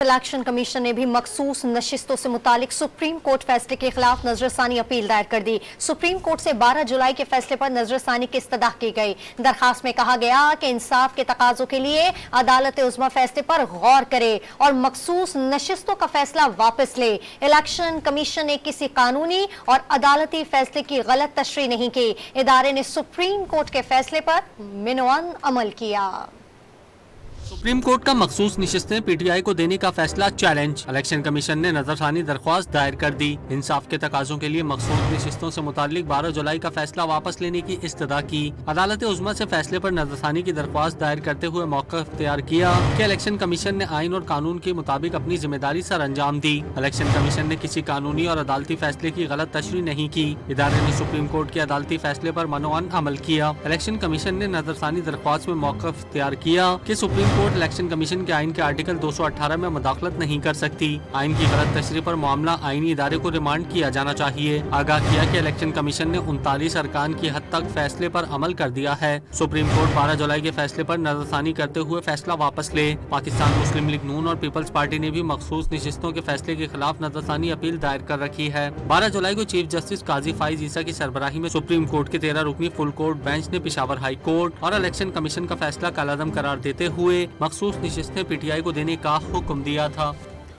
Election commission ने भी मखसूस नशिस्तों से मुतालिक सुप्रीम कोर्ट फैसले के खिलाफ नजरसानी अपील दायर कर दी। सुप्रीम कोर्ट से 12 जुलाई के फैसले पर नजरसानी की इस्तदा की गई। दरखास्त में कहा गया कि इंसाफ के तकाजों के लिए अदालत उज़्मा फैसले पर गौर करे और मखसूस नशिस्तों का फैसला वापस ले। इलेक्शन कमीशन ने किसी कानूनी और अदालती फैसले की गलत तशरीह नहीं की। इदारे ने सुप्रीम कोर्ट के फैसले पर मिनवन अमल किया। सुप्रीम कोर्ट का मखसूस नशिस्तें पीटीआई को देने का फैसला चैलेंज। इलेक्शन कमीशन ने नजरसानी दरख्वास्त दायर कर दी। इंसाफ के तकाजों के लिए मखसूस नशिस्तों से मुतालिक 12 जुलाई का फैसला वापस लेने की इस्तदा की। अदालत उज़्मा से फैसले पर नजरसानी की दरख्वास्त दायर करते हुए मौका इख्तियार किया कि इलेक्शन कमीशन ने आइन और कानून के मुताबिक अपनी जिम्मेदारी सर अंजाम दी। इलेक्शन कमीशन ने किसी कानूनी और अदालती फैसले की गलत तशरीह नहीं की। इदारे ने सुप्रीम कोर्ट के अदालती फैसले पर मनोअन अमल किया। इलेक्शन कमीशन ने नजरसानी दरख्वास्त में मौका इख्तियार किया कि सुप्रीम कोर्ट इलेक्शन कमीशन के आइन के आर्टिकल 218 में मुदाखलत नहीं कर सकती। आइन की गलत तशरीह पर मामला आईनी इदारे को रिमांड किया जाना चाहिए। आगाह किया कि इलेक्शन कमीशन ने 39 अरकान की हद तक फैसले पर अमल कर दिया है। सुप्रीम कोर्ट 12 जुलाई के फैसले पर नजरसानी करते हुए फैसला वापस ले। पाकिस्तान मुस्लिम लीग नून और पीपल्स पार्टी ने भी मखसूस नशिस्तों के फैसले के खिलाफ नजरसानी अपील दायर कर रखी है। 12 जुलाई को चीफ जस्टिस काजी फाइज ईसा की सरबराही में सुप्रीम कोर्ट के 13 रुकनी फुल कोर्ट बेंच ने पेशावर हाई कोर्ट और इलेक्शन कमीशन का फैसला कालादम करार देते हुए मखसूस नशिस्तें पीटीआई को देने का हुक्म दिया था।